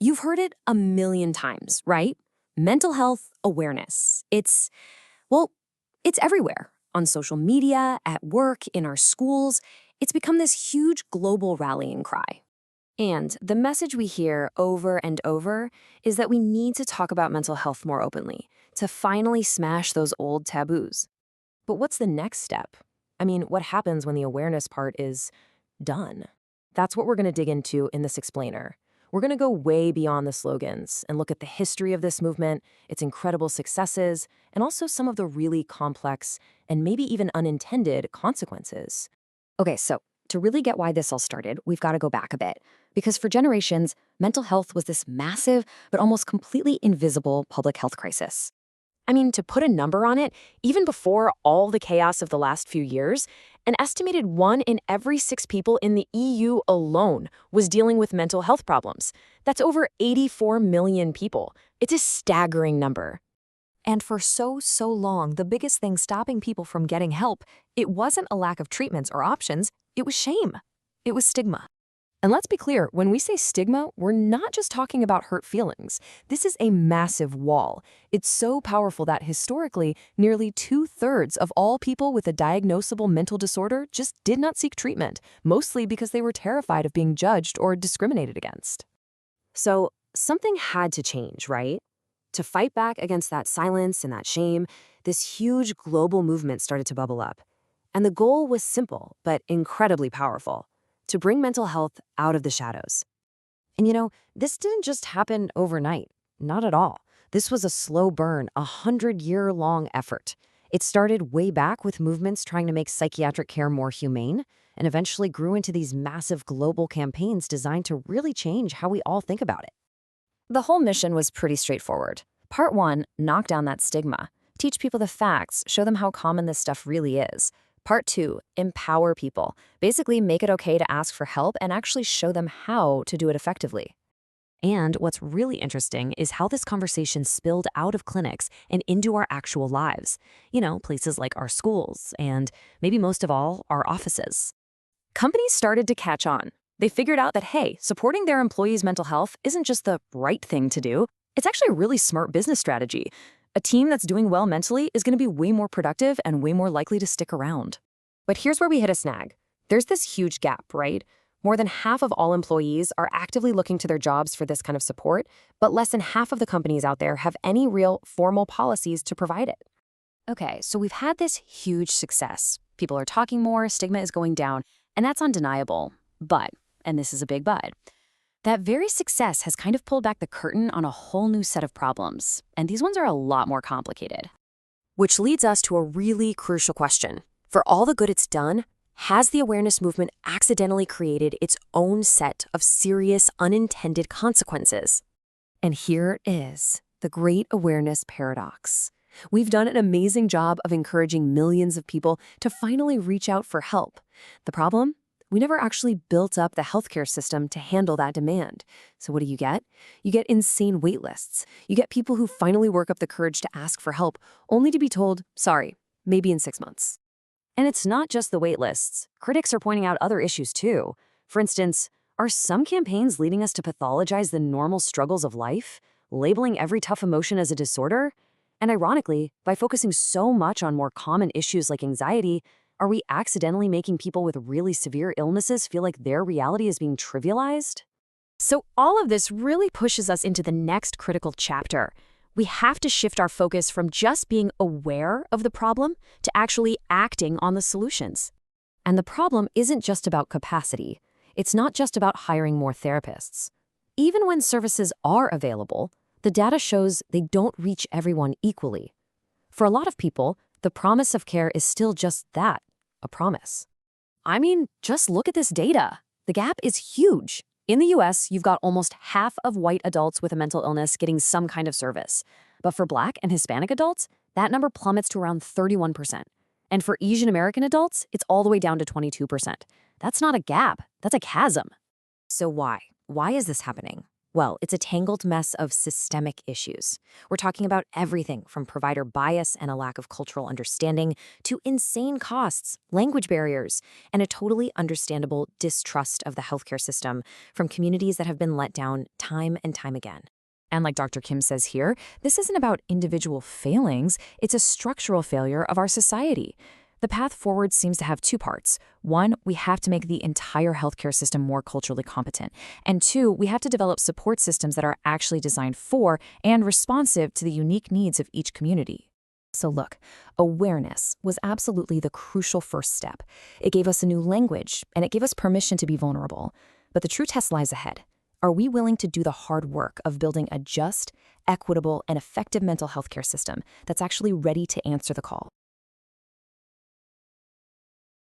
You've heard it a million times, right? Mental health awareness. Well, it's everywhere. On social media, at work, in our schools. It's become this huge global rallying cry. And the message we hear over and over is that we need to talk about mental health more openly, to finally smash those old taboos. But what's the next step? I mean, what happens when the awareness part is done? That's what we're going to dig into in this explainer. We're going to go way beyond the slogans and look at the history of this movement, its incredible successes, and also some of the really complex and maybe even unintended consequences. Okay, so to really get why this all started, we've got to go back a bit. Because for generations, mental health was this massive but almost completely invisible public health crisis. I mean, to put a number on it, even before all the chaos of the last few years, an estimated 1 in every 6 people in the EU alone was dealing with mental health problems. That's over 84 million people. It's a staggering number. And for so long, the biggest thing stopping people from getting help, it wasn't a lack of treatments or options, it was shame. It was stigma. And let's be clear, when we say stigma, we're not just talking about hurt feelings. This is a massive wall. It's so powerful that historically, nearly 2/3 of all people with a diagnosable mental disorder just did not seek treatment, mostly because they were terrified of being judged or discriminated against. So something had to change, right? To fight back against that silence and that shame, this huge global movement started to bubble up. And the goal was simple, but incredibly powerful: to bring mental health out of the shadows. And this didn't just happen overnight. Not at all. This was a slow burn, 100-year-long effort. It started way back with movements trying to make psychiatric care more humane, and eventually grew into these massive global campaigns designed to really change how we all think about it. The whole mission was pretty straightforward. Part 1, knock down that stigma. Teach people the facts, show them how common this stuff really is. Part 2, empower people. Basically, make it okay to ask for help and actually show them how to do it effectively. And what's really interesting is how this conversation spilled out of clinics and into our actual lives. Places like our schools and, maybe most of all, our offices. Companies started to catch on. They figured out that, hey, supporting their employees' mental health isn't just the right thing to do. It's actually a really smart business strategy. A team that's doing well mentally is going to be way more productive and way more likely to stick around. But here's where we hit a snag. There's this huge gap, right? More than half of all employees are actively looking to their jobs for this kind of support, but less than half of the companies out there have any real formal policies to provide it. Okay, so we've had this huge success. People are talking more, stigma is going down, and that's undeniable. But, and this is a big but, that very success has kind of pulled back the curtain on a whole new set of problems, and these ones are a lot more complicated. Which leads us to a really crucial question. For all the good it's done, has the awareness movement accidentally created its own set of serious unintended consequences? And here it is, the great awareness paradox. We've done an amazing job of encouraging millions of people to finally reach out for help. The problem? We never actually built up the healthcare system to handle that demand. So what do? You get insane wait lists. You get people who finally work up the courage to ask for help, only to be told, sorry, maybe in 6 months. And it's not just the wait lists. Critics are pointing out other issues too. For instance, are some campaigns leading us to pathologize the normal struggles of life, labeling every tough emotion as a disorder? And ironically, by focusing so much on more common issues like anxiety, are we accidentally making people with really severe illnesses feel like their reality is being trivialized? So all of this really pushes us into the next critical chapter. We have to shift our focus from just being aware of the problem to actually acting on the solutions. And the problem isn't just about capacity. It's not just about hiring more therapists. Even when services are available, the data shows they don't reach everyone equally. For a lot of people, the promise of care is still just that, a promise. I mean, just look at this data. The gap is huge. In the US, you've got almost half of white adults with a mental illness getting some kind of service. But for Black and Hispanic adults, that number plummets to around 31%. And for Asian American adults, it's all the way down to 22%. That's not a gap, that's a chasm. So why? Why is this happening? Well, it's a tangled mess of systemic issues. We're talking about everything from provider bias and a lack of cultural understanding to insane costs, language barriers, and a totally understandable distrust of the healthcare system from communities that have been let down time and time again. And like Dr. Kim says here, this isn't about individual failings, it's a structural failure of our society. The path forward seems to have two parts. One, we have to make the entire healthcare system more culturally competent. And two, we have to develop support systems that are actually designed for and responsive to the unique needs of each community. So look, awareness was absolutely the crucial first step. It gave us a new language, and it gave us permission to be vulnerable. But the true test lies ahead. Are we willing to do the hard work of building a just, equitable, and effective mental health care system that's actually ready to answer the call?